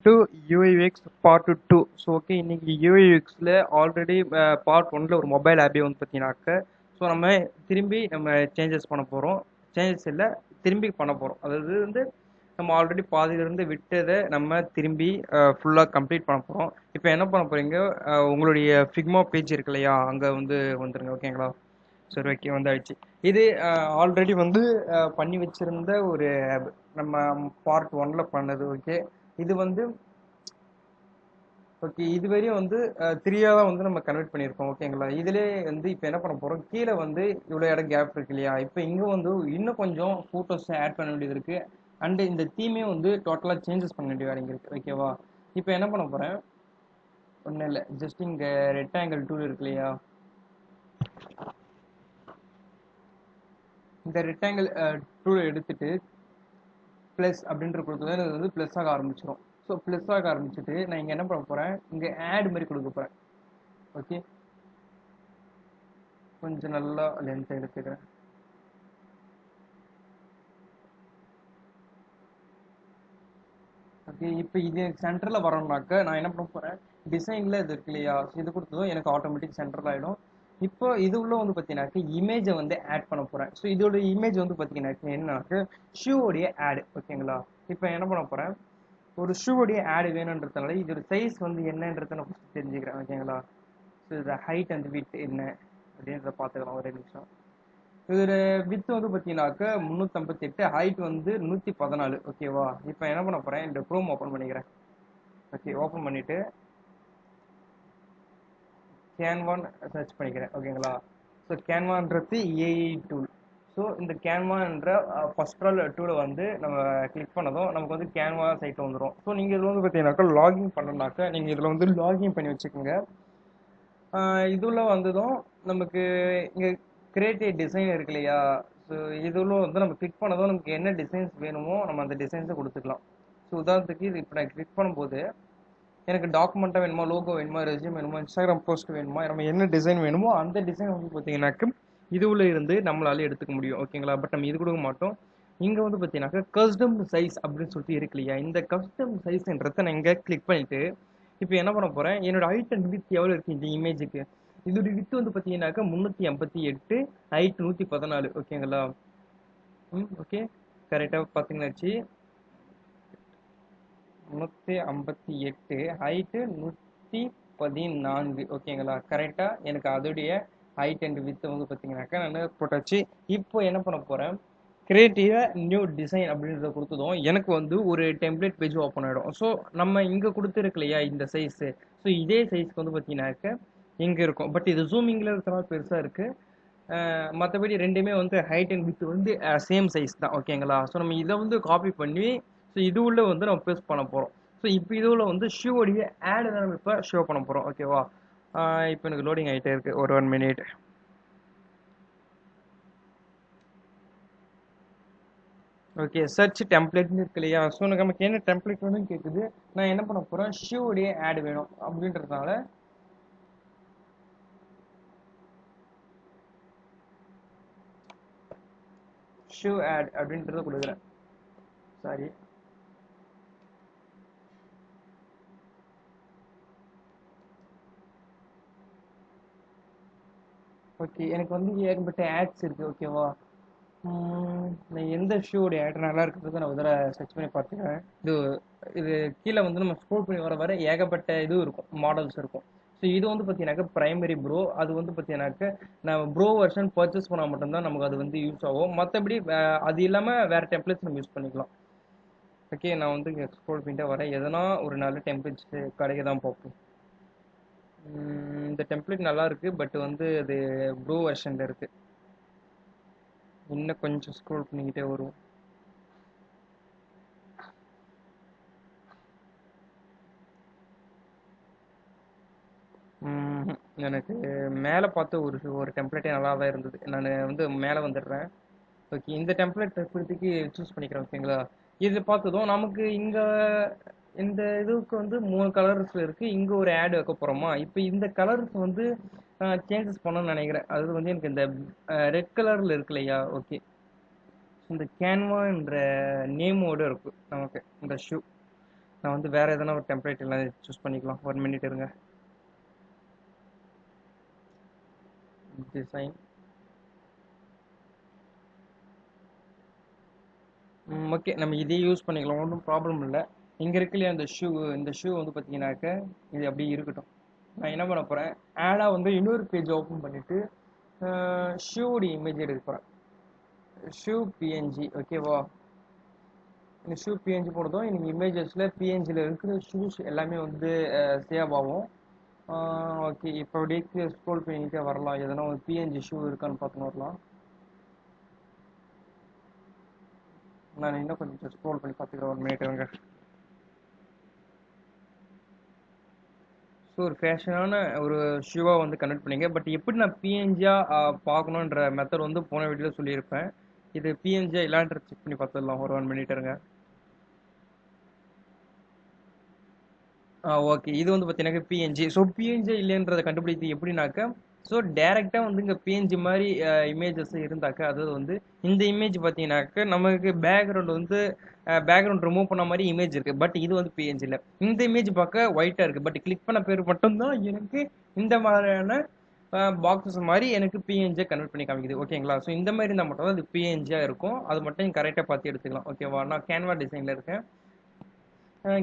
to UIX part 2. So okay, இன்னைக்கு UIXல already part 1ல ஒரு mobile ஆப்பே வந்து பார்த்தீங்கன்னாக்க, ஸோ நம்ம சேஞ்சஸ் பண்ண போகிறோம். சேஞ்சஸ் இல்லை, திரும்பி பண்ண போகிறோம். அதாவது வந்து நம்ம ஆல்ரெடி பாதியிலிருந்து விட்டதை நம்ம திரும்பி ஃபுல்லாக கம்ப்ளீட் பண்ண போகிறோம். இப்போ என்ன பண்ண போகிறீங்க, உங்களுடைய ஃபிக்மா பேஜ் இருக்கு இல்லையா, அங்கே வந்து வந்துருங்க. ஓகேங்களா? சரி, ஓகே, வந்தாச்சு. இது ஆல்ரெடி வந்து பண்ணி வச்சிருந்த ஒரு நம்ம பார்ட் 1ல பண்ணது. ஓகே, இது வந்து ஓகே, இதுவரையும் வந்து 3 தான் வந்து நம்ம கன்வெர்ட் பண்ணியிருக்கோம். ஓகேங்களா? இதுலேயே வந்து இப்போ என்ன பண்ண போகிறோம், கீழே வந்து இவ்வளோ இடம் கேப் இருக்கு இல்லையா, இப்போ இங்கே வந்து இன்னும் கொஞ்சம் ஃபோட்டோஸ் ஆட் பண்ண வேண்டியது இருக்கு. அண்டு இந்த தீமே வந்து டோட்டலாக சேஞ்சஸ் பண்ண வேண்டிய வேலைங்க இருக்கு. ஓகேவா? இப்போ என்ன பண்ண போகிறேன், ஒன்றும் இல்லை, ஜஸ்ட் இங்கே ரெக்டாங்கிள் டூல் இருக்கு இல்லையா, இந்த ரெக்டாங்கிள் டூல் எடுத்துட்டு ப்ளஸ் அப்படின்ற கொடுத்தது அது வந்து ப்ளஸ் ஆக ஆரம்பிச்சிடும். ஸோ ப்ளஸ் ஆக ஆரம்பிச்சுட்டு நான் இங்கே என்ன பண்ண போகிறேன், இங்கே ஆட் மாதிரி கொடுக்க போகிறேன். ஓகே, கொஞ்சம் நல்லா லென்த் எடுத்துக்கிறேன். ஓகே, இப்போ இது சென்டரில் வரணும்னாக்க நான் என்ன பண்ண போகிறேன், டிசைனில் இது இருக்கு இல்லையா, இது கொடுத்ததும் எனக்கு ஆட்டோமேட்டிக் சென்டரில் ஆகிடும். இப்போ இது உள்ள வந்து பார்த்தீங்கன்னாக்க இமேஜை வந்து ஆட் பண்ண போகிறேன். ஸோ இதோட இமேஜ் வந்து பார்த்தீங்கன்னாக்க என்னன்னாக்க ஷூவோடைய ஆடு. ஓகேங்களா? இப்போ என்ன பண்ண போகிறேன், ஒரு ஷூவோடைய ஆடு வேணுன்றதுனால இதோட சைஸ் வந்து என்னன்றதை நான் ஃபஸ்ட்டு தெரிஞ்சுக்கிறேன். ஓகேங்களா? ஸோ இதோட ஹைட் அண்ட் வித் என்ன அப்படின்றத பார்த்துக்கலாம் ஒரே நிமிஷம். இதோட வித் வந்து பார்த்தீங்கன்னாக்க 358, ஹைட் வந்து 114. ஓகேவா? இப்போ என்ன பண்ண போகிறேன், இந்த க்ரோம் ஓப்பன் பண்ணிக்கிறேன். ஓகே, ஓப்பன் பண்ணிவிட்டு கேன்வான் சர்ச் பண்ணிக்கிறேன். ஓகேங்களா? ஸோ கேன்வான்றது ஏஐ டூல். ஸோ இந்த கேன்வான்ற ஃபர்ஸ்ட் டூலை வந்து நம்ம கிளிக் பண்ணதும் நமக்கு வந்து கேன்வா சைட் வந்துடும். ஸோ நீங்கள் இதில் வந்து பார்த்தீங்கன்னாக்கா லாகின் பண்ணனாக்கா நீங்கள் இதில் வந்து லாகின் பண்ணி வச்சுக்கோங்க. இதுல வந்ததும் நமக்கு இங்கே கிரியேட் டிசைன் இருக்கு இல்லையா, ஸோ இதுல வந்து நம்ம கிளிக் பண்ணதும் நமக்கு என்ன டிசைன்ஸ் வேணுமோ நம்ம அந்த டிசைன்ஸை கொடுத்துக்கலாம். ஸோ உதாரணத்துக்கு இது இப்போ நான் கிளிக் பண்ணும்போது எனக்கு டாக்குமெண்ட்டாக வேணுமா, லோகோ வேணுமா, ரெஸ்யூம் வேணுமா, இன்ஸ்டாகிராம் போஸ்ட் வேணுமா, நம்ம என்ன டிசைன் வேணுமோ அந்த டிசைன் வந்து பார்த்தீங்கன்னாக்க இது உள்ள இருந்து நம்மளால எடுத்துக்க முடியும். ஓகேங்களா? பட் நம்ம இது கொடுக்க மாட்டோம். இங்கே வந்து பார்த்தீங்கன்னாக்க கஸ்டம் சைஸ் அப்படின்னு சொல்லிட்டு இருக்கு இல்லையா, இந்த கஸ்டம் சைஸ்ன்றத நான் இங்கே கிளிக் பண்ணிட்டு இப்போ என்ன பண்ண போகிறேன், என்னோட ஹைட் அண்ட் வித் எவ்வளோ இருக்குது இந்த இமேஜுக்கு, இதோட வித் வந்து பார்த்தீங்கன்னாக்கா 358, ஹைட் 114. ஓகேங்களா? ஓகே, கரெக்டாக பார்த்தீங்கன்னாச்சு 358, ஹைட்டு 114. ஓகேங்களா? கரெக்டாக எனக்கு அதோடைய ஹைட் அண்ட் வித் வந்து பார்த்தீங்கன்னாக்கா நான் போட்டாச்சு. இப்போ என்ன பண்ண போகிறேன், கிரியேட்டிவ் நியூ டிசைன் அப்படின்றத கொடுத்ததும் எனக்கு வந்து ஒரு டெம்ப்ளேட் பேஜ் ஓப்பன் ஆகிடும். ஸோ நம்ம இங்கே கொடுத்துருக்கு இல்லையா இந்த சைஸு, ஸோ இதே சைஸ்க்கு வந்து பார்த்தீங்கன்னாக்க இங்கே இருக்கும். பட் இது ஜூமிங்கில் இருக்கிறனால பெருசாக இருக்குது. மற்றபடி ரெண்டுமே வந்து ஹைட் அண்ட் வித் வந்து சேம் சைஸ் தான். ஓகேங்களா? ஸோ நம்ம இதை வந்து காப்பி பண்ணி ஸோ இது உள்ள வந்து நம்ம பேஸ்ட் பண்ண போகிறோம். ஸோ இப்போ இதுல வந்து ஷூவோடைய ஆடு தான் நம்ம இப்போ ஷோ பண்ண போகிறோம். ஓகேவா? இப்போ எனக்கு லோடிங் ஆகிட்டே இருக்குது, ஒரு 1 மினிட். ஓகே, சர்ச் டெம்ப்ளேட்னு இருக்கு இல்லையா, ஸோ நமக்கு என்ன டெம்ப்ளேட் வேணும்னு கேட்குது. நான் என்ன பண்ண போகிறேன், ஷூவோடைய ஆடு வேணும் அப்படின்றதுனால ஷூ ஆட் அப்படின்றத கொடுக்குறேன். சாரி, ஓகே, எனக்கு வந்து ஏகப்பட்ட ஆட்ஸ் இருக்குது. ஓகேவா? நான் எந்த ஷூவோடைய ஆட் நல்லா இருக்கிறது நான் ஒரு சர்ச் பண்ணி பார்த்துக்கிறேன். இது கீழே வந்து நம்ம ஸ்க்ரோல் பண்ணி வர வர ஏகப்பட்ட இது இருக்கும், மாடல்ஸ் இருக்கும். ஸோ இது வந்து பார்த்தீங்கன்னாக்க பிரைமரி ப்ரோ, அது வந்து பார்த்தீங்கன்னாக்க நம்ம ப்ரோ வெர்ஷன் பர்ச்சேஸ் பண்ணால் மட்டும்தான் நமக்கு அது வந்து யூஸ் ஆகும். மற்றபடி அது இல்லாமல் வேறு டெம்ப்ளேட்ஸ் நம்ம யூஸ் பண்ணிக்கலாம். ஓகே, நான் வந்து இங்கே ஸ்க்ரோல் பண்ணிட்டு வரேன், எதனா ஒரு நல்ல டெம்ப்ளேட்ஸ் கிடைக்க தான் பார்ப்போம். இந்த டெம்ப்ளேட் நல்லா இருக்கு, பட் வந்து அது ப்ரோ வெர்ஷனில் இருக்கு. இன்னும் கொஞ்சம் ஸ்க்ரோல் பண்ணிக்கிட்டே வரும். எனக்கு மேலே பார்த்து ஒரு டெம்ப்ளேட்டே நல்லா தான் இருந்தது. நான் வந்து மேலே வந்துடுறேன். ஓகே, இந்த டெம்ப்ளேட் இப்போதைக்கு சூஸ் பண்ணிக்கிறேன். ஓகேங்களா? இது பார்த்ததும் நமக்கு இங்கே இந்த இதுக்கு வந்து 3 கலர்ஸ் இருக்குது. இங்கே ஒரு ஆட் வைக்க போகிறோமா, இப்போ இந்த கலர்ஸ் வந்து சேஞ்சஸ் பண்ணணும்னு நினைக்கிறேன். அது வந்து எனக்கு இந்த ரெட் கலரில் இருக்கு இல்லையா, ஓகே, இந்த கேன்வான்ற நேமோடு இருக்கு நமக்கு இந்த ஷூ. நான் வந்து வேற எதனா ஒரு டெம்ப்ளேட் எல்லாம் சூஸ் பண்ணிக்கலாம். 1 மினிட் இருங்க. டிசைன். ஓகே, நம்ம இதே யூஸ் பண்ணிக்கலாம், ஒன்றும் ப்ராப்ளம் இல்லை. இங்கே இருக்கு இல்லையா இந்த ஷூ வந்து பார்த்தீங்கன்னாக்க இது அப்படியே இருக்கட்டும். நான் என்ன பண்ண போகிறேன், ஆடாக வந்து இன்னொரு பேஜ் ஓப்பன் பண்ணிவிட்டு ஷூவோட இமேஜ் எடுக்க போகிறேன். Shoe PNG. ஓகேவா? இந்த ஷூ பிஎன்ஜி போனதும் எனக்கு இமேஜஸில் பிஎன்ஜியில் இருக்கிற ஷூஸ் எல்லாமே வந்து சேவ் ஆகும். ஓகே, இப்போ அப்படியே ஸ்க்ரோல் பண்ணிக்கிட்டே வரலாம். எதனா ஒரு பிஎன்ஜி ஷூ இருக்கான்னு பார்த்துன்னு வரலாம். நான் இன்னும் கொஞ்சம் ஸ்க்ரோல் பண்ணி பார்த்துக்கிறேன், 1 மினிட் இருங்க. ஸோ ஒரு ஃபேஷனான ஒரு ஷூவாக வந்து கன்வெர்ட் பண்ணிங்க. பட் எப்படி நான் பிஎன்ஜியாக பார்க்கணுன்ற மெத்தட் வந்து போன வீடியோவில் சொல்லியிருப்பேன். இது பிஎன்ஜியாக இல்லான்ற செக் பண்ணி பார்த்துடலாம், ஒரு 1 மினிட் இருங்க. ஓகே, இது வந்து பார்த்தீங்கன்னா பிஎன்ஜி. ஸோ பிஎன்ஜி இல்லைன்றதை கண்டுபிடித்து எப்படின்னாக்க, ஸோ டேரெக்டாக வந்து இங்கே பிஎன்ஜி மாதிரி இமேஜஸ் இருந்தாக்க, அதாவது வந்து இந்த இமேஜ் பார்த்தீங்கன்னாக்க நமக்கு பேக்ரவுண்ட் வந்து பேக்ரவுண்ட் ரிமூவ் பண்ண மாதிரி இமேஜ் இருக்குது. பட் இது வந்து பிஎன்ஜி இல்லை. இந்த இமேஜ் பார்க்க ஒயிட்டாக இருக்குது. பட் கிளிக் பண்ண பேர் மட்டும்தான் எனக்கு இந்த மாதிரியான பாக்ஸஸ் மாதிரி எனக்கு பிஎன்ஜியை கன்வெர்ட் பண்ணி காமிக்குது. ஓகேங்களா? ஸோ இந்த மாதிரி இருந்தால் மட்டும் தான் அது பிஎன்ஜியாக இருக்கும். அது மட்டும் கரெக்டாக பார்த்து எடுத்துக்கலாம். ஓகேவா? நான் கேன்வா டிசைனில் இருக்கேன்.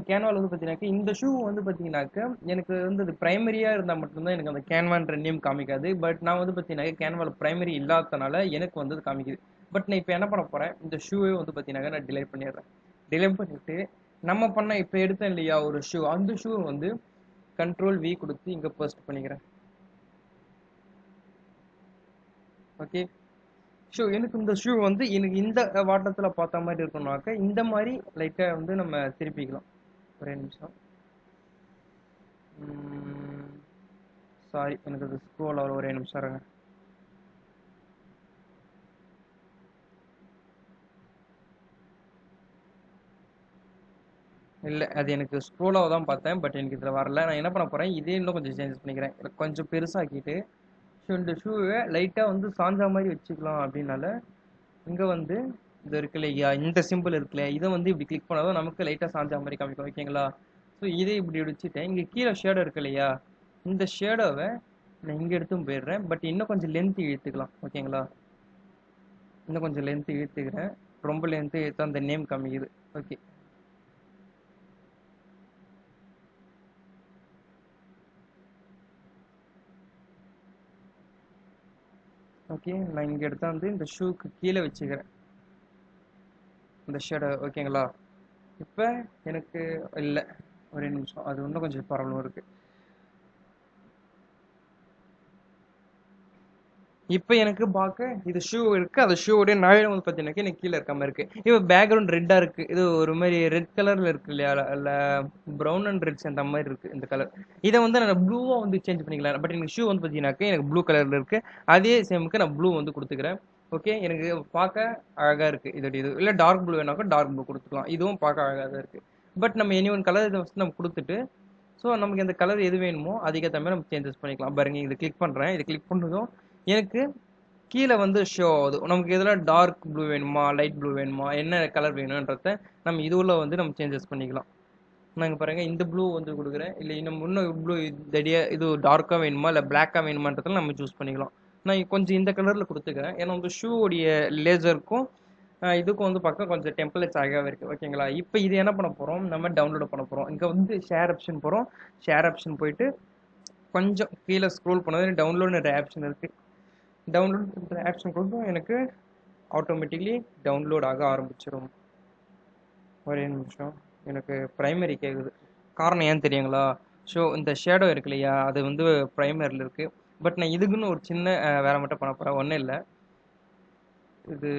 கேன்வால் வந்து பார்த்தீங்கன்னாக்க இந்த ஷூ வந்து பார்த்தீங்கன்னாக்க எனக்கு வந்து அது ப்ரைமரியாக இருந்தால் மட்டும்தான் எனக்கு அந்த கேன்வான்ற நேம் காமிக்காது. பட் நான் வந்து பார்த்தீங்கன்னாக்க கேன்வால் ப்ரைமரி இல்லாதனால எனக்கு வந்து அது காமிக்குது. பட் நான் இப்போ என்ன பண்ண போகிறேன், இந்த ஷூவே வந்து பார்த்தீங்கன்னாக்க நான் டிலைட் பண்ணிடுறேன். டிலைட் பண்ணிவிட்டு நம்ம பண்ண இப்போ எடுத்தேன் இல்லையா ஒரு ஷூ, அந்த ஷூ வந்து Ctrl+V கொடுத்து இங்கே போஸ்ட் பண்ணிக்கிறேன். ஓகே, ஷூ எனக்கு இந்த ஷூ வந்து எனக்கு இந்த வாட்டத்தில் பார்த்த மாதிரி இருக்கணும்னாக்க இந்த மாதிரி லைட்டாக வந்து நம்ம திருப்பிக்கலாம். ஒரே நிமிஷம். சாரி, எனக்கு அது ஸ்க்ரோல் ஆகிற, ஒரே நிமிஷம் இருங்க. இல்லை, அது எனக்கு ஸ்க்ரோலாக தான் பார்த்தேன். பட் எனக்கு இதில் வரல. நான் என்ன பண்ண போகிறேன், இதே இன்னும் கொஞ்சம் சேஞ்சஸ் பண்ணிக்கிறேன். கொஞ்சம் பெருசாக்கிட்டு ஸோ இந்த ஷூவை லைட்டாக வந்து சாஞ்சா மாதிரி வச்சுக்கலாம். அப்படின்னால இங்கே வந்து இது இருக்கு இல்லையா, இந்த சிம்பிள் இருக்குல்ல, இதை வந்து இப்படி கிளிக் பண்ணாதான் நமக்கு லைட்டாக சாஞ்சா மாதிரி காமிக்கும். ஓகேங்களா? ஸோ இதே இப்படி வச்சுட்டேன். இங்கே கீழே ஷேடோ இருக்கு இல்லையா, இந்த ஷேடோவை நான் இங்கே எடுத்தும் போயிடுறேன். பட் இன்னும் கொஞ்சம் லென்த் இழுத்துக்கலாம். ஓகேங்களா? இன்னும் கொஞ்சம் லென்த் இழுத்துக்கிறேன். ரொம்ப லென்த்து இழுத்தா அந்த நேம் காமிக்குது. ஓகே, ஓகே, நான் இங்கே எடுத்தா வந்து இந்த ஷூக்கு கீழே வச்சுக்கிறேன் இந்த ஷேடோ. ஓகேங்களா? இப்போ எனக்கு இல்லை, ஒரே நிமிஷம், அது இன்னும் கொஞ்சம் ப்ராப்ளம் இருக்குது. இப்போ எனக்கு பார்க்க இது ஷூ இருக்குது. அது ஷூவோடைய நாயம் வந்து பார்த்தீங்கன்னா எனக்கு கீழே இருக்க மாதிரி இருக்குது. இப்போ பேக்ரவுண்ட் ரெட்டாக இருக்குது. இது ஒரு மாதிரி ரெட் கலரில் இருக்குது இல்லையா, இல்லை ப்ரௌன் அண்ட் ரெட்ஸ் அந்த மாதிரி இருக்குது இந்த கலர். இதை வந்து நான் ப்ளூவாக வந்து சேஞ்ச் பண்ணிக்கலாம். பட் எனக்கு ஷூ வந்து பார்த்தீங்கன்னாக்க எனக்கு ப்ளூ கலரில் இருக்குது. அதே சேமுக்கு நான் ப்ளூ வந்து கொடுத்துக்கிறேன். ஓகே, எனக்கு பார்க்க அழகாக இருக்குது. இதோட இது இல்லை டார்க் ப்ளூ வேணாக்கா டார்க் ப்ளூ கொடுத்துக்கலாம். இதுவும் பார்க்க அழகாக தான் இருக்குது. பட் நம்ம எனி ஒன் கலர் இதை ஃபஸ்ட் நம்ம கொடுத்துட்டு ஸோ நமக்கு இந்த கலர் எது வேணுமோ அதுக்கேற்ற மாதிரி நம்ம சேஞ்சஸ் பண்ணிக்கலாம். பாருங்க, இதை கிளிக் பண்ணுறேன். இதை கிளிக் பண்ணதும் எனக்கு கீழே வந்து ஷோ ஆகுது. நமக்கு இதில் டார்க் ப்ளூ வேணுமா, லைட் ப்ளூ வேணுமா, என்ன கலர் வேணுன்றத நம்ம இதுவில் வந்து நம்ம சேஞ்சஸ் பண்ணிக்கலாம். நாங்கள் பாருங்கள், இந்த ப்ளூ வந்து கொடுக்குறேன். இல்லை இன்னும் ப்ளூ இது டார்க்காக வேணுமா இல்லை பிளாக்காக வேணுமான்றதில் நம்ம சூஸ் பண்ணிக்கலாம். நான் கொஞ்சம் இந்த கலரில் கொடுத்துக்கிறேன். ஏன்னா உங்கள் ஷூவோடைய லேசருக்கும் இதுக்கும் வந்து பார்க்க கொஞ்சம் டெம்ப்ளேட்ஸ் ஆகவே இருக்குது. ஓகேங்களா? இப்போ இது என்ன பண்ண போகிறோம், நம்ம டவுன்லோட் பண்ண போகிறோம். இங்கே வந்து ஷேர் ஆப்ஷன் போகிறோம். ஷேர் ஆப்ஷன் போயிட்டு கொஞ்சம் கீழே ஸ்க்ரோல் பண்ணது டவுன்லோடுன்ற ஆப்ஷன் இருக்குது. டவுன்லோட் ஆப்ஷன் கொடுத்தோம், எனக்கு ஆட்டோமேட்டிக்லி டவுன்லோட் ஆக ஆரம்பிச்சிடும். ஒரே நிமிஷம், எனக்கு ப்ரைமரி கேட்குது. காரணம் ஏன்னு தெரியுங்களா? ஸோ இந்த ஷேடோ இருக்கு இல்லையா, அது வந்து ப்ரைமரியில் இருக்குது. பட் நான் இதுக்குன்னு ஒரு சின்ன வேலை மட்டும் பண்ண போகிறேன். ஒன்றும் இல்லை, இது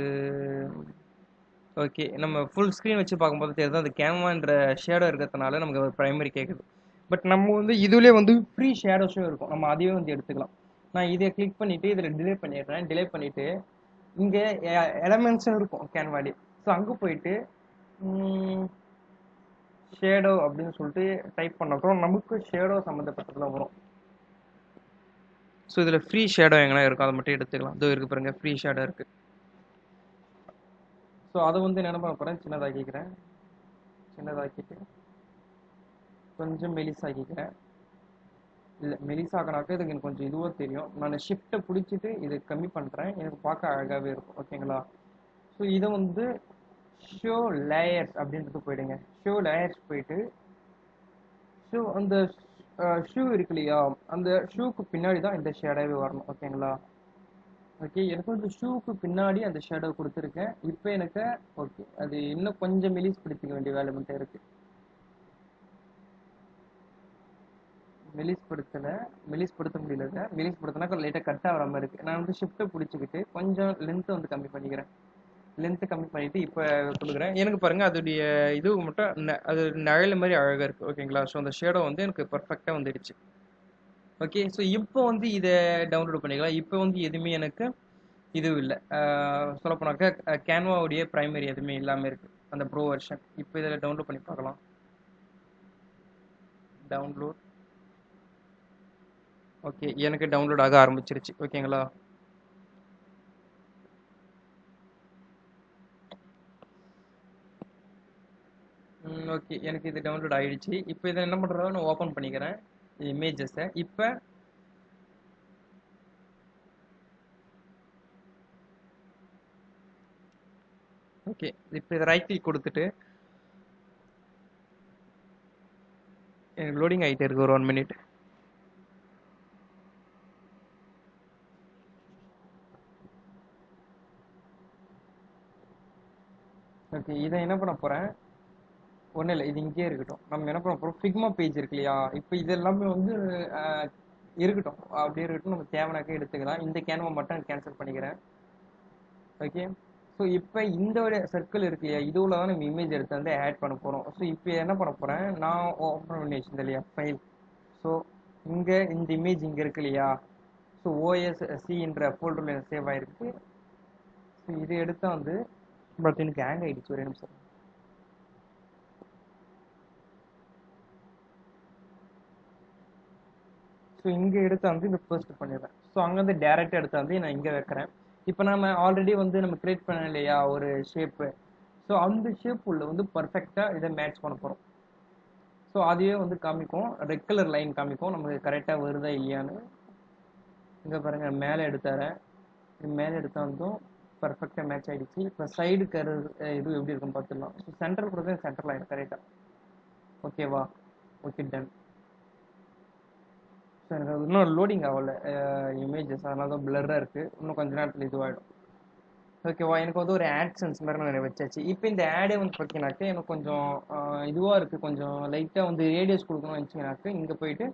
ஓகே. நம்ம ஃபுல் ஸ்க்ரீன் வச்சு பார்க்கும்போது தெரியுது அந்த கேன்வான்ற ஷேடோ இருக்கிறதுனால நமக்கு ஒரு ப்ரைமரி கேட்குது. பட் நம்ம வந்து இதுலேயே வந்து ஃப்ரீ ஷேடோஸும் இருக்கும். நம்ம அதையே வந்து எடுத்துக்கலாம். நான் இதை கிளிக் பண்ணிவிட்டு இதில் டிலே பண்ணிடுறேன். டிலே பண்ணிவிட்டு இங்கே எலமெண்ட்ஸும் இருக்கும் கேன்வாடி. ஸோ அங்கே போயிட்டு ஷேடோ அப்படின்னு சொல்லிட்டு டைப் பண்ணப்பறம் நமக்கு ஷேடோ சம்மந்தப்பட்டதில் வரும். ஸோ இதில் ஃப்ரீ ஷேடோ எங்கன்னா இருக்கும், அதை மட்டும் எடுத்துக்கலாம். இதோ இருக்குது பாருங்கள், ஃப்ரீ ஷேடோ இருக்குது. ஸோ அதை வந்து என்ன பண்ண போகிறேன், சின்னதாக்கிக்கிறேன். சின்னதாக்கிட்டு கொஞ்சம் மெலிசாக்கிக்கிறேன். இல்லை மெலிசாக்கினாக்க இதுக்கு எனக்கு கொஞ்சம் இதுவோ தெரியும். நான் ஷிஃப்ட்டை பிடிச்சிட்டு இதை கம்மி பண்ணுறேன். எனக்கு பார்க்க அழகாகவே இருக்கும். ஓகேங்களா? ஸோ இதை வந்து ஷோ லேயர்ஸ் அப்படின்றது போயிடுங்க. ஷோ லேயர்ஸ் போயிட்டு ஷூ அந்த ஷூ இருக்கு இல்லையா, அந்த ஷூக்கு பின்னாடி தான் இந்த ஷேடோவே வரணும். ஓகேங்களா? ஓகே, எனக்கு வந்து ஷூக்கு பின்னாடி அந்த ஷேடோ கொடுத்துருக்கேன். இப்போ எனக்கு ஓகே, அது இன்னும் கொஞ்சம் மெலிஸ் பிடிச்சிக்க வேண்டிய வேலை மட்டும் இருக்கு. மெலிஸ் படுத்த முடியல. மெலிஸ் படுத்தினா லைட்டாக கட் ஆகிற மாதிரி இருக்கு. நான் வந்து ஷிஃப்ட்டை பிடிச்சிக்கிட்டு கொஞ்சம் லென்த்தை வந்து கம்மி பண்ணிக்கிறேன். லென்த்து கம்மி பண்ணிட்டு இப்போ கொடுக்குறேன். எனக்கு பாருங்க அதோடைய இது மட்டும் அது நிழல் மாதிரி அழகாக இருக்குது. ஓகேங்களா? ஸோ அந்த ஷேடோ வந்து எனக்கு பர்ஃபெக்டாக வந்துடுச்சு. ஓகே, ஸோ இப்போ வந்து இதை டவுன்லோட் பண்ணிக்கலாம். இப்போ வந்து எதுவுமே எனக்கு இதுவும் இல்லை. சொல்லப்போனாக்கா கேன்வாவுடைய ப்ரைமரி எதுவுமே இல்லாமல் இருக்குது, அந்த ப்ரோ வெர்ஷன். இப்போ இதில் டவுன்லோட் பண்ணி பார்க்கலாம். டவுன்லோட். ஓகே, எனக்கு டவுன்லோட் ஆக ஆரம்பிச்சிருச்சு. ஓகேங்களா? ஓகே, எனக்கு இது டவுன்லோட் ஆகிடுச்சு. இப்போ இதை என்ன பண்ணுறதா நான் ஓப்பன் பண்ணிக்கிறேன் இமேஜஸை. இப்போ ஓகே, இப்போ இதை ரைட் கிளிக் கொடுத்துட்டு எனக்கு லோடிங் ஆகிட்டே இருக்கு. ஒரு 1 மினிட். ஓகே, இதை என்ன பண்ண போகிறேன், ஒன்றும் இல்லை, இது இங்கேயே இருக்கட்டும். நம்ம என்ன பண்ண போகிறோம், ஃபிக்மா பேஜ் இருக்கு இல்லையா, இப்போ இது எல்லாமே வந்து இருக்கட்டும், அப்படியே இருக்கட்டும். நம்ம தேவைனாக்க எடுத்துக்கலாம். இந்த கேன்வா மட்டும் கேன்சல் பண்ணிக்கிறேன். ஓகே, ஸோ இப்போ இந்த ஒரு சர்க்கிள் இருக்கு இல்லையா, இதுவில் தான் நம்ம இமேஜ் எடுத்து வந்து ஆட் பண்ண போகிறோம். ஸோ இப்போ என்ன பண்ண போகிறேன், நான் ஓப்பன் பண்ணி வச்சிருந்தேன் இல்லையா ஃபைல். ஸோ இங்கே இந்த இமேஜ் இங்கே இருக்கு இல்லையா, ஸோ OSCன்ற ஃபோல்டரில் சேவ் ஆகிருக்கு. ஸோ இது எடுத்தா வந்து பட் எனக்கு ஹேங் ஆகிடுச்சு. ஒரே நிமிஷம். ஸோ இங்கே எடுத்து வந்து இந்த ஃபர்ஸ்ட் பண்ணிடுறேன். ஸோ அங்கேருந்து டேரெக்டாக எடுத்து வந்து நான் இங்கே வைக்கிறேன். இப்போ நம்ம ஆல்ரெடி வந்து நம்ம கிரியேட் பண்ண இல்லையா ஒரு ஷேப்பு, ஸோ அந்த ஷேப் உள்ள வந்து பர்ஃபெக்டாக இதை மேட்ச் பண்ண போகிறோம். ஸோ அதையே வந்து காமிக்கும், ரெட் கலர் லைன் காமிக்கும் நமக்கு கரெக்டாக வருதா இல்லையான்னு. இங்கே பாருங்கள், மேலே எடுத்தாரேன். மேலே எடுத்தா வந்தும் பர்ஃபெக்டாக மேட்ச் ஆகிடுச்சு. இப்போ சைடு கரு இது எப்படி இருக்குன்னு பார்த்துடலாம். ஸோ சென்ட்ரல் கொடுத்தா சென்டர் லைன் கரெக்டாக. ஓகேவா? Okay, ton. ஸோ எனக்கு அது இன்னும் லோடிங் ஆகலை இமேஜஸ், அதனால தான் பிளராக இருக்குது. இன்னும் கொஞ்ச நேரத்தில் இதுவாகிடும். ஓகேவா? எனக்கு வந்து ஒரு ஆட்சன்ஸ் மாதிரி நான் வச்சாச்சு. இப்போ இந்த ஆடே வந்து பார்த்தீங்கன்னாக்க எனக்கு கொஞ்சம் இதுவாக இருக்குது. கொஞ்சம் லைட்டாக வந்து ரேடியஸ் கொடுக்கணும்னு வச்சிங்கனாக்க இங்கே போயிட்டு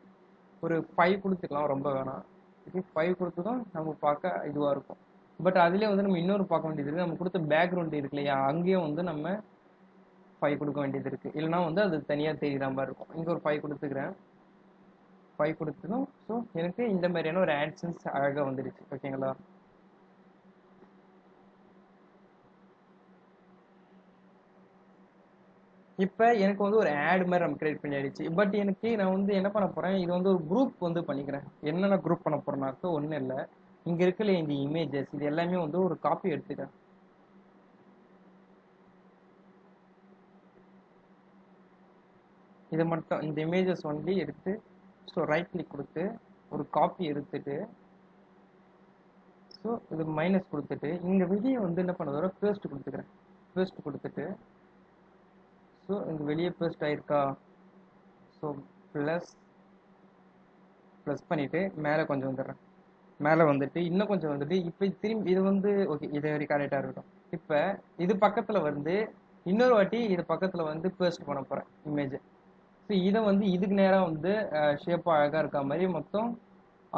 ஒரு 5 கொடுத்துக்கலாம், ரொம்ப வேணாம். இது 5 கொடுத்ததும் நம்ம பார்க்க இதுவாக இருக்கும். பட் அதுலேயே வந்து நம்ம இன்னொரு பார்க்க வேண்டியது இருக்குது. நம்ம கொடுத்த பேக்ரவுண்ட் இருக்கு இல்லையா, அங்கேயும் வந்து நம்ம 5 கொடுக்க வேண்டியது இருக்குது. இல்லைனா வந்து அது தனியாக தெரியுற மாதிரி இருக்கும். இங்கே ஒரு 5 கொடுத்துக்கிறேன். 5 கொடுத்ததும் ஸோ எனக்கு இந்த மாதிரியான ஒரு ஆட்சன்ஸ் அழகாக வந்துடுச்சு. ஓகேங்களா? இப்போ எனக்கு வந்து ஒரு ஆட் மாதிரி நம்ம கிரியேட் பண்ணி ஆயிடுச்சு. பட் எனக்கு நான் வந்து என்ன பண்ண போகிறேன், இது வந்து ஒரு குரூப் வந்து பண்ணிக்கிறேன். என்னென்ன குரூப் பண்ண போகிறேன்னாக்க ஒன்றும் இல்லை, இங்கே இருக்கல இந்த இமேஜஸ் இது எல்லாமே வந்து ஒரு காப்பி எடுத்துக்கிறேன். இதை மட்டும் இந்த இமேஜஸ் ஒன்லி எடுத்து ஸோ ரைட் கிளிக் கொடுத்து ஒரு காப்பி எடுத்துட்டு ஸோ இது மைனஸ் கொடுத்துட்டு இங்கே வெளியே வந்து என்ன பண்ணுறதோட பேஸ்ட் கொடுத்துக்கிறேன். பேஸ்ட் கொடுத்துட்டு ஸோ இங்கே வெளியே பேஸ்ட் ஆயிருக்கா, ஸோ ப்ளஸ் பண்ணிவிட்டு மேலே கொஞ்சம் வந்துடுறேன். மேலே வந்துட்டு இன்னும் கொஞ்சம் வந்துட்டு இப்போ திரும்பி இது வந்து ஓகே, இது வரைக்கும் கரெக்டாக இருக்கட்டும். இப்போ இது பக்கத்தில் வந்து இன்னொரு வாட்டி இது பக்கத்தில் வந்து பேஸ்ட் பண்ண போகிறேன் இமேஜ். ஸோ இதை வந்து இதுக்கு நேராக வந்து ஷேப்பாக அழகாக இருக்க மாதிரி மொத்தம்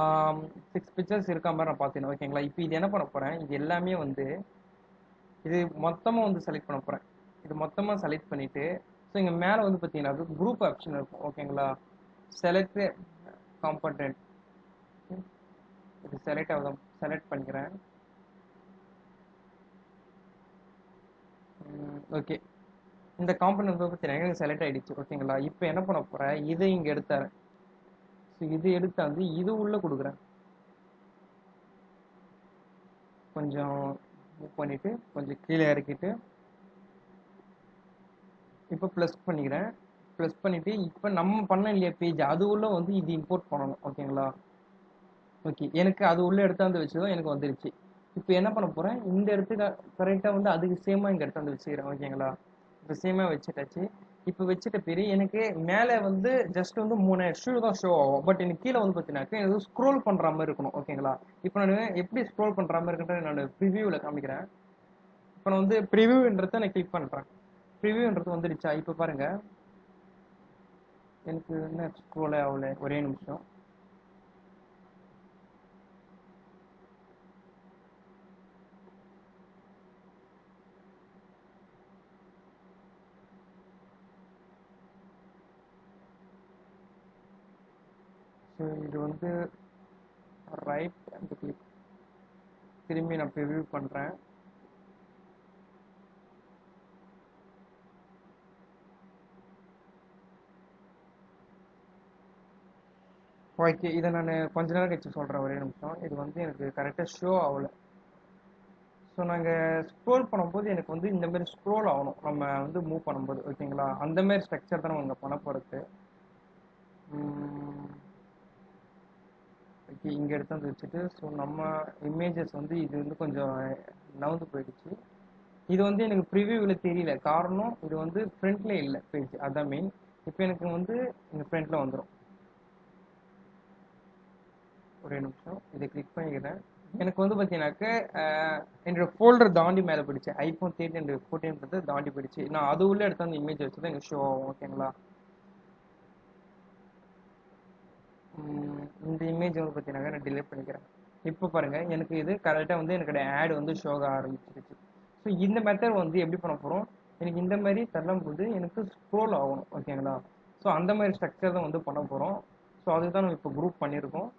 6 பிக்சர்ஸ் இருக்க மாதிரி நான் பார்த்துக்கணும். ஓகேங்களா? இப்போ இது என்ன பண்ண போகிறேன், இது எல்லாமே வந்து இது மொத்தமாக வந்து செலக்ட் பண்ண போகிறேன். இது மொத்தமாக செலக்ட் பண்ணிவிட்டு ஸோ இங்கே மேலே வந்து பார்த்தீங்கன்னா அது குரூப் ஆப்ஷன் இருக்கும். ஓகேங்களா? செலக்ட் காம்பனன்ட், இது செலக்ட் பண்ணிக்கிறேன். ஓகே, இந்த காம்பனன்ட் வந்து பார்த்தீங்கன்னா எனக்கு செலக்ட் ஆகிடுச்சு. ஓகேங்களா? இப்போ என்ன பண்ண போகிறேன், இதை இங்கே எடுத்துறேன். ஸோ இது எடுத்து வந்து இது உள்ளே கொடுக்குறேன். கொஞ்சம் மூவ் பண்ணிவிட்டு கொஞ்சம் கீழே இறக்கிட்டு இப்போ ப்ளஸ் பண்ணிக்கிறேன். ப்ளஸ் பண்ணிட்டு இப்போ நம்ம பண்ண இல்லையா பேஜ் அது உள்ள வந்து இது இம்போர்ட் பண்ணணும் ஓகேங்களா. ஓகே எனக்கு அது உள்ள எடுத்தாந்து வச்சதும் எனக்கு வந்துருச்சு. இப்போ என்ன பண்ண போறேன், இந்த இடத்துக்கு கரெக்டாக வந்து அதுக்கு சேமாக இங்கே எடுத்தாந்து வச்சுக்கிறேன் ஓகேங்களா. இப்போ சேமாக வச்சுட்டாச்சு. இப்போ வச்சுட்ட பேர் எனக்கு மேலே வந்து ஜஸ்ட் வந்து 3 ஷூ தான் ஷோ ஆகும். பட் எனக்கு கீழே வந்து பார்த்தீங்கன்னாக்கா எனக்கு ஸ்க்ரோல் பண்ணுற மாதிரி இருக்கணும் ஓகேங்களா. இப்போ நான் எப்படி ஸ்க்ரோல் பண்ணுற மாதிரி இருக்குன்ற நான் ப்ரிவியூவில் காமிக்கிறேன். இப்போ நான் வந்து ப்ரிவியூன்றதை நான் கிளிக் பண்ணுறேன். ப்ரிவியூன்றது வந்துடுச்சா. இப்போ பாருங்க எனக்கு என்ன ஸ்க்ரோலே ஆகல, ஒரே நிமிஷம். ஸோ இது வந்து ரைட் அந்த கிளிக் திரும்பி நான் ப்ரிவியூ பண்ணுறேன். ஓகே இதை நான் கொஞ்ச நேரம் கழிச்சு சொல்கிறேன், ஒரே நிமிஷம். இது வந்து எனக்கு கரெக்டாக ஷோ ஆகல. ஸோ நாங்கள் ஸ்க்ரோல் பண்ணும்போது எனக்கு வந்து இந்த மாதிரி ஸ்க்ரோல் ஆகணும் நம்ம வந்து மூவ் பண்ணும்போது ஓகேங்களா. அந்த மாதிரி ஸ்ட்ரக்சர் தான் நம்ம இங்கே பண்ண போகிறது. ஓகே இங்கே எடுத்து வந்து வச்சுட்டு ஸோ நம்ம இமேஜஸ் வந்து இது வந்து கொஞ்சம் நவுந்து போயிடுச்சு. இது வந்து எனக்கு ப்ரிவியூவில் தெரியல, காரணம் இது வந்து ஃப்ரண்ட்ல இல்லை பேஜ், அதான் மெயின். இப்போ எனக்கு வந்து இந்த ஃப்ரண்ட்ல வந்துடும். ஒரே நிமிஷம் இதை கிளிக் பண்ணிக்கிறேன். எனக்கு வந்து பார்த்தீங்கன்னாக்க என்னோட ஃபோல்டர் தாண்டி மேலே போயிடுச்சு. iPhone 13 and 14 தாண்டி போயிடுச்சு. நான் அது உள்ள எடுத்து அந்த இமேஜ் வச்சு தான் எனக்கு ஷோ ஆகும் ஓகேங்களா. இந்த இமேஜ் வந்து பார்த்தீங்கன்னா நான் டிலீட் பண்ணிக்கிறேன். இப்போ பாருங்க எனக்கு இது கரெக்டாக வந்து எனக்கு ஆட் வந்து ஷோ ஆக ஆரம்பிச்சிருச்சு. ஸோ இந்த மெத்தட் வந்து எப்படி பண்ண போகிறோம், எனக்கு இந்த மாதிரி தள்ளும் போது எனக்கு ஸ்க்ரோல் ஆகணும் ஓகேங்களா. ஸோ அந்த மாதிரி ஸ்ட்ரக்சர் தான் வந்து பண்ண போகிறோம். ஸோ அதுதான் நம்ம இப்போ குரூப் பண்ணியிருக்கோம்.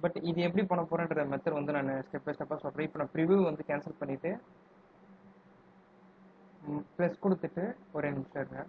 பட் இது எப்படி பண்ண போகிறேன்ற மெத்தட் வந்து நான் ஸ்டெப் பை ஸ்டெப்பாக சொல்கிறேன். இப்போ நான் ப்ரிவியூ வந்து கேன்சல் பண்ணிவிட்டு ப்ளஸ் கொடுத்துட்டு ஒரே நிமிஷம் இருங்க.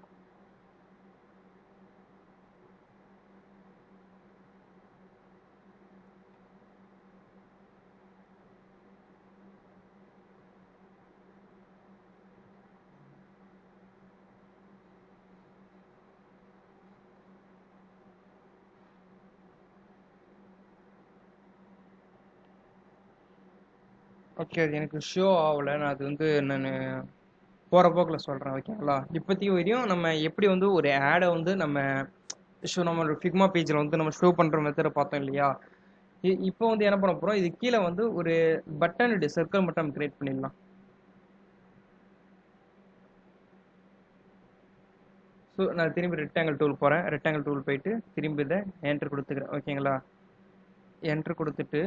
ஓகே அது எனக்கு ஷோ ஆகலை, நான் அது வந்து நான் போகிற போக்கில் சொல்கிறேன் ஓகேங்களா. இப்போதைக்கு வரையும் நம்ம எப்படி வந்து ஒரு ஆடை வந்து நம்ம நம்மளோட ஃபிக்மா பேஜில் வந்து நம்ம ஷோ பண்ணுற மெத்தடை பார்த்தோம் இல்லையா. இப்போ வந்து என்ன பண்ண போகிறோம், இது கீழே வந்து ஒரு பட்டன் சர்க்கிள் மட்டும் நம்ம கிரியேட் பண்ணிடலாம். ஸோ நான் திரும்பி ரெக்டாங்கிள் டூல் போகிறேன். ரெக்டாங்கிள் டூல் போயிட்டு திரும்பி இதை என்ட்ரு கொடுத்துக்கிறேன் ஓகேங்களா. என்ட்ரு கொடுத்துட்டு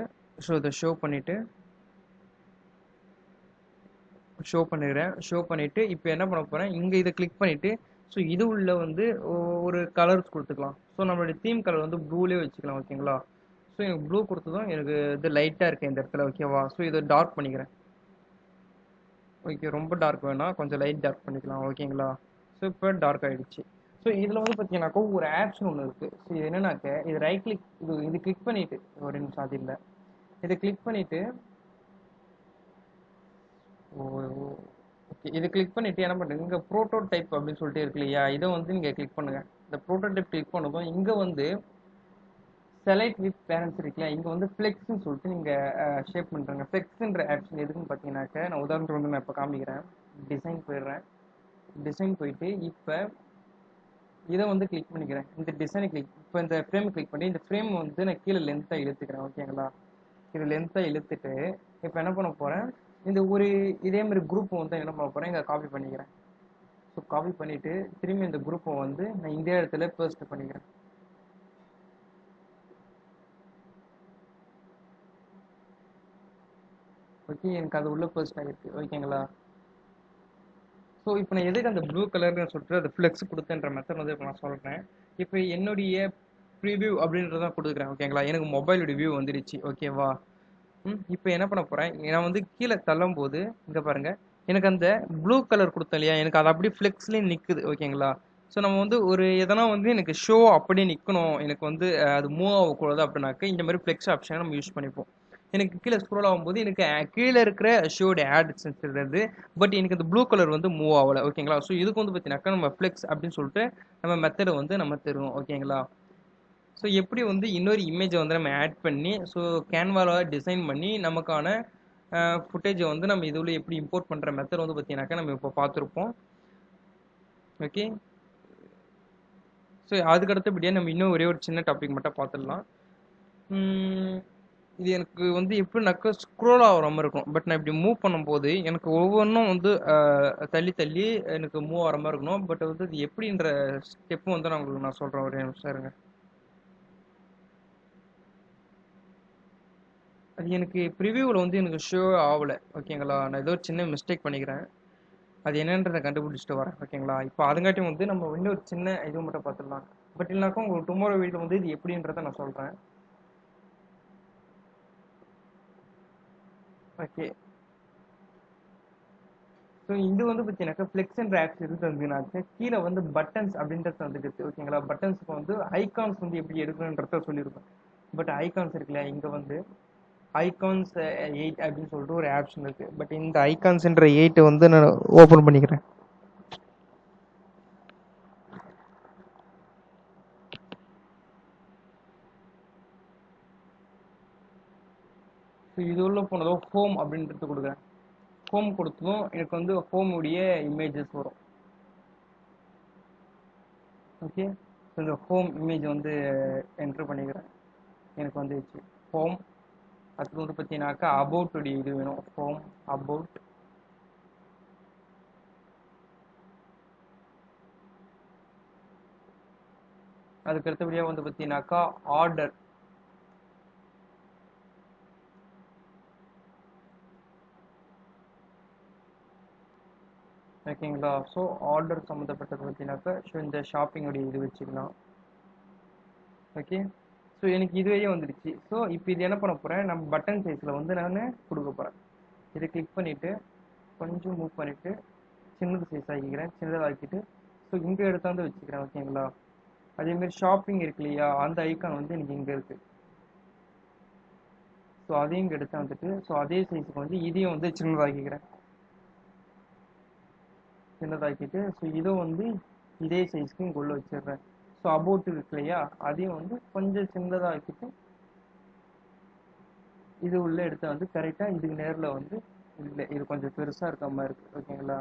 ஸோ இதை ஷோ பண்ணிவிட்டு ஷோ பண்ணிடுறேன். ஷோ பண்ணிவிட்டு இப்போ என்ன பண்ண போகிறேன், இங்கே இதை கிளிக் பண்ணிவிட்டு ஸோ இது உள்ள வந்து ஒரு கலர்ஸ் கொடுத்துக்கலாம். ஸோ நம்மளுடைய தீம் கலர் வந்து ப்ளூலேயே வச்சுக்கலாம் ஓகேங்களா. ஸோ எனக்கு ப்ளூ கொடுத்ததும் எனக்கு இது லைட்டாக இருக்குது இந்த இடத்துல ஓகேவா. ஸோ இதை டார்க் பண்ணிக்கிறேன். ஓகே ரொம்ப டார்க் வேணாம், கொஞ்சம் லைட் டார்க் பண்ணிக்கலாம் ஓகேங்களா. ஸோ இப்போ டார்க் ஆகிடுச்சு. ஸோ இதில் வந்து பார்த்தீங்கன்னாக்கா ஒரு ஆப்ஷன் ஒன்று இருக்குது. ஸோ இது என்னன்னாக்க இது ரைட் கிளிக் இது கிளிக் பண்ணிவிட்டு ஒரு நிமிஷம் அது இல்லை, இதை கிளிக் பண்ணிவிட்டு ஓகே இதை கிளிக் பண்ணிவிட்டு என்ன பண்ணுங்க, இங்கே ப்ரோட்டோடைப் அப்படின்னு சொல்லிட்டு இருக்கு இல்லையா, இதை வந்து நீங்கள் கிளிக் பண்ணுங்கள். இந்த ப்ரோட்டோடைப் கிளிக் பண்ணதும் இங்கே வந்து செலக்ட் வித் பேரண்ட்ஸ் இருக்குல்ல, இங்கே வந்து ஃப்ளெக்ஸ்ன்னு சொல்லிட்டு நீங்கள் ஷேப் பண்ணுறேங்க. ஃப்ளெக்ஸ்ன்ற ஆப்ஷன் எதுக்குன்னு பார்த்தீங்கன்னாக்க நான் உதாரணத்துக்கு வந்து நான் இப்போ காமிக்கிறேன். டிசைன் போயிடுறேன். டிசைன் போயிட்டு இப்போ இதை வந்து கிளிக் பண்ணிக்கிறேன். இந்த டிசைனை கிளிக் இப்போ இந்த ஃப்ரேம் கிளிக் பண்ணி இந்த ஃப்ரேம் வந்து நான் கீழே லென்த்தாக இழுத்துக்கிறேன் ஓகேங்களா. இது லென்த்தாக இழுத்துட்டு இப்போ என்ன பண்ண போகிறேன், இந்த ஒரு இதே மாதிரி குரூப் வந்து என்ன பண்ண போகிறேன், இங்கே காப்பி பண்ணிக்கிறேன். ஸோ காப்பி பண்ணிவிட்டு திரும்பி இந்த குரூப்பை வந்து நான் இந்த இடத்துல பேஸ்ட் பண்ணிக்கிறேன். ஓகே எனக்கு அது உள்ள பேஸ்ட் ஆகிருக்கு ஓகேங்களா. ஸோ இப்போ நான் எதுக்கு அந்த ப்ளூ கலர்னு சொல்லிட்டு அது ஃப்ளெக்ஸ் கொடுத்தன்ற மெத்தட் வந்து இப்போ நான் சொல்கிறேன். இப்போ என்னுடைய ப்ரிவியூ அப்படின்றதான் கொடுக்குறேன் ஓகேங்களா. எனக்கு மொபைலோட வியூ வந்துடுச்சு ஓகேவா. இப்போ என்ன பண்ண போகிறேன், நான் வந்து கீழே தள்ளும் போது இங்கே பாருங்கள் எனக்கு அந்த ப்ளூ கலர் கொடுத்தேன் இல்லையா, எனக்கு அது அப்படியே ஃப்ளெக்ஸ்லேயும் நிற்குது ஓகேங்களா. ஸோ நம்ம வந்து ஒரு எதனா வந்து எனக்கு ஷோ அப்படியே நிற்கணும், எனக்கு வந்து அது மூவ் ஆகக்கூடாது அப்படின்னாக்க இந்த மாதிரி ஃப்ளெக்ஸ் ஆப்ஷனை நம்ம யூஸ் பண்ணிப்போம். எனக்கு கீழே ஸ்க்ரோல் ஆகும்போது எனக்கு கீழே இருக்கிற ஷோட ஆட் சென்சிடுறது, பட் எனக்கு இந்த ப்ளூ கலர் வந்து மூவ் ஆகலை. ஓகேங்களா? ஸோ இதுக்கு வந்து பார்த்தீங்கன்னாக்கா நம்ம ஃப்ளெக்ஸ் அப்படின்னு சொல்லிட்டு நம்ம மெத்தடை வந்து நம்ம தருவோம். ஓகேங்களா? ஸோ எப்படி வந்து இன்னொரு இமேஜை வந்து நம்ம ஆட் பண்ணி ஸோ கேன்வாவில் டிசைன் பண்ணி நமக்கான ஃபுட்டேஜை வந்து நம்ம இதுல எப்படி இம்போர்ட் பண்ணுற மெத்தட் வந்து பார்த்தீங்கன்னாக்கா நம்ம இப்போ பார்த்துருப்போம். ஓகே, ஸோ அதுக்கு அடுத்தபடியாக நம்ம இன்னும் ஒரே ஒரு சின்ன டாபிக் மட்டும் பார்த்துடலாம். இது எனக்கு வந்து எப்படின்னாக்கா ஸ்க்ரோல் ஆகிற மாதிரி இருக்கும். பட் நான் இப்படி மூவ் பண்ணும்போது எனக்கு ஒவ்வொன்றும் வந்து தள்ளி தள்ளி எனக்கு மூவ் ஆகிற மாதிரி இருக்கணும். பட் வந்து இது எப்படின்ற ஸ்டெப்பும் வந்து நான் உங்களுக்கு நான் சொல்கிறேன். ஒரே நிமிஷம் இருங்க. அது எனக்கு ப்ரிவியூவில் வந்து எனக்கு ஷோ ஆகலை. ஓகேங்களா? நான் ஏதோ சின்ன மிஸ்டேக் பண்ணிக்கிறேன். அது என்னன்றதை கண்டுபிடிச்சிட்டு வரேன். ஓகேங்களா? இப்போ அதுங்காட்டியும் வந்து நம்ம இன்னொரு சின்ன இது மட்டும் பார்த்துடலாம். பட் இல்லைனாக்கா உங்களுக்கு டுமாரோ வீட்டில் வந்து இது எப்படின்றத நான் சொல்கிறேன். ஓகே, ஸோ இது வந்து பார்த்தீங்கன்னாக்கா ஃப்ளெக்ஸ் அண்ட் ஆப்ஸ் எது தந்துனாக்க கீழே வந்து பட்டன்ஸ் அப்படின்றது வந்துருக்கு. ஓகேங்களா? பட்டன்ஸுக்கு வந்து ஐகான்ஸ் வந்து எப்படி எடுக்கணுன்றத சொல்லியிருக்கோம். பட் ஐகான்ஸ் இருக்குல்ல, இங்கே வந்து ஐகான்ஸ் 8 அப்படின்னு சொல்லிட்டு ஒரு ஆப்ஷன் இருக்கு. பட் இந்த ஐகான்ஸ்ன்ற 8 வந்து நான் ஓப்பன் பண்ணிக்கிறேன். ஸோ இது உள்ள போனதோ ஹோம் அப்படின்றது கொடுக்குறேன். ஹோம் கொடுத்ததும் எனக்கு வந்து ஹோம் உடைய இமேஜஸ் வரும். ஓகே, ஸோ இந்த ஹோம் இமேஜ் வந்து என்ட்ரு பண்ணிக்கிறேன். எனக்கு வந்துச்சு ஹோம். அதுக்கு வந்து பார்த்தீங்கன்னாக்கா அபவுட் உடைய இது வேணும். Home about. அதுக்கு அடுத்தபடியாக வந்து பார்த்தீங்கன்னாக்கா ஆர்டர். ஓகேங்களா? ஸோ ஆர்டர் சம்மந்தப்பட்டது பார்த்தீங்கன்னாக்கா ஸோ இந்த ஷாப்பிங்குடைய இது வச்சுக்கலாம். ஓகே, ஸோ எனக்கு இதுவே வந்துடுச்சு. ஸோ இப்போ இது என்ன பண்ண போகிறேன், நம்ம பட்டன் சைஸில் வந்து நான் கொடுக்க போகிறேன். இதை கிளிக் பண்ணிவிட்டு கொஞ்சம் மூவ் பண்ணிவிட்டு சின்னது சைஸ் ஆக்கிக்கிறேன். சின்னதாக ஆக்கிட்டு ஸோ இங்கே எடுத்தாந்து வச்சுக்கிறேன். ஓகேங்களா? அதேமாரி ஷாப்பிங் இருக்கு இல்லையா, அந்த ஐக்கான் வந்து எனக்கு இங்கே இருக்குது. ஸோ அதையும் இங்கே எடுத்து வந்துட்டு ஸோ அதே சைஸுக்கு வந்து இதையும் வந்து சின்னதாக்கிக்கிறேன். சின்னதாக்கிட்டு ஸோ இதை வந்து இதே சைஸ்க்கு இங்கே உள்ள வச்சிடுறேன். ஸோ அபவுட் இருக்கு இல்லையா, அதையும் வந்து கொஞ்சம் சின்னதாக ஆக்கிட்டு இது உள்ள எடுத்து வந்து கரெக்டாக இதுக்கு நேரில் வந்து இல்லை, இது கொஞ்சம் பெருசாக இருக்க மாதிரி இருக்குது. ஓகேங்களா?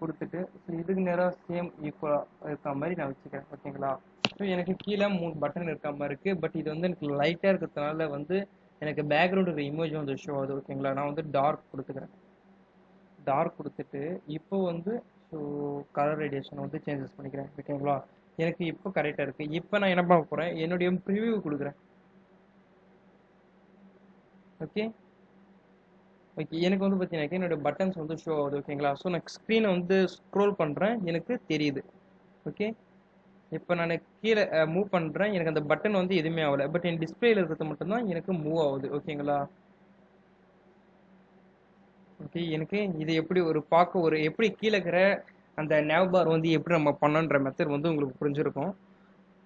கொடுத்துட்டு ஸோ இதுக்கு நேராக சேம் ஈக்குவலாக இருக்க மாதிரி நான் வச்சுக்கிறேன். ஓகேங்களா? ஸோ எனக்கு கீழே 3 பட்டன் இருக்க மாதிரி இருக்குது. பட் இது வந்து எனக்கு லைட்டாக இருக்கிறதுனால வந்து எனக்கு பேக்ரவுண்டு இமேஜ் வந்து ஷோ ஆகுது. ஓகேங்களா? நான் வந்து டார்க் கொடுத்துக்கிறேன். டார்க் கொடுத்துட்டு இப்போ வந்து ஸோ கலர் ரேடியேஷன் வந்து சேஞ்சஸ் பண்ணிக்கிறேன். ஓகேங்களா? எனக்கு இப்போ கரெக்டாக இருக்குது. இப்போ நான் என்ன பண்ண போகிறேன், என்னுடைய ப்ரிவியூ கொடுக்குறேன். ஓகே ஓகே, எனக்கு வந்து பார்த்தீங்கன்னா என்னோட பட்டன்ஸ் வந்து ஷோ ஆகுது. ஓகேங்களா? ஸோ நான் ஸ்க்ரீனை வந்து ஸ்க்ரோல் பண்ணுறேன், எனக்கு தெரியுது. ஓகே, இப்போ நான் கீழே மூவ் பண்ணுறேன், எனக்கு அந்த பட்டன் வந்து எதுவுமே ஆகலை. பட் என் டிஸ்பிளேல இருக்கிறது மட்டும்தான் எனக்கு மூவ் ஆகுது. ஓகேங்களா? ஓகே, எனக்கு இது எப்படி ஒரு பார்க்க ஒரு எப்படி கீழே இருக்கிற அந்த நேவ் பார் வந்து எப்படி நம்ம பண்ணன்ற மெத்தட் வந்து உங்களுக்கு புரிஞ்சிருக்கும்.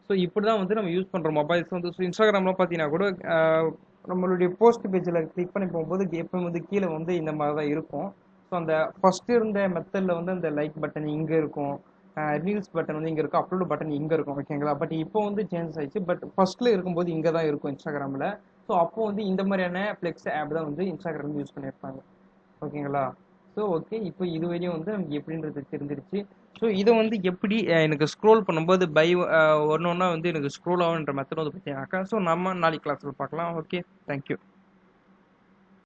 ஸோ இப்படி தான் வந்து நம்ம யூஸ் பண்ணுற மொபைல்ஸ் வந்து. ஸோ இன்ஸ்டாகிராமில் பார்த்தீங்கன்னா கூட நம்மளுடைய போஸ்ட் பேஜில் கிளிக் பண்ணி போகும்போது எப்பவும் வந்து கீழே வந்து இந்த மாதிரி தான் இருக்கும். ஸோ அந்த ஃபஸ்ட்டு இருந்த மெத்தடில் வந்து அந்த லைக் பட்டன் இங்கே இருக்கும், ரீல்ஸ் பட்டன் வந்து இங்கே இருக்கும், அப்லோட் பட்டன் இங்கே இருக்கும். ஓகேங்களா? பட் இப்போ வந்து சேஞ்சஸ் ஆயிடுச்சு. பட் ஃபஸ்ட்டில் இருக்கும்போது இங்கே தான் இருக்கும் இன்ஸ்டாகிராமில். ஸோ அப்போ வந்து இந்த மாதிரியான ஃப்ளெக்ஸ் ஆப் தான் வந்து இன்ஸ்டாகிராம் யூஸ் பண்ணியிருப்பாங்க. ஓகேங்களா? ஸோ ஓகே, இப்போ இது வரையும் வந்து நமக்கு எப்படின்றது தெரிஞ்சிருச்சு. ஸோ இதை வந்து எப்படி எனக்கு ஸ்க்ரோல் பண்ணும்போது ஒன்று ஒன்றா வந்து எனக்கு ஸ்க்ரோல் ஆகுன்ற மெத்தட் வந்து பார்த்தீங்கன்னாக்கா ஸோ நம்ம நாளைக்கு கிளாஸில் பார்க்கலாம். Okay, thank you.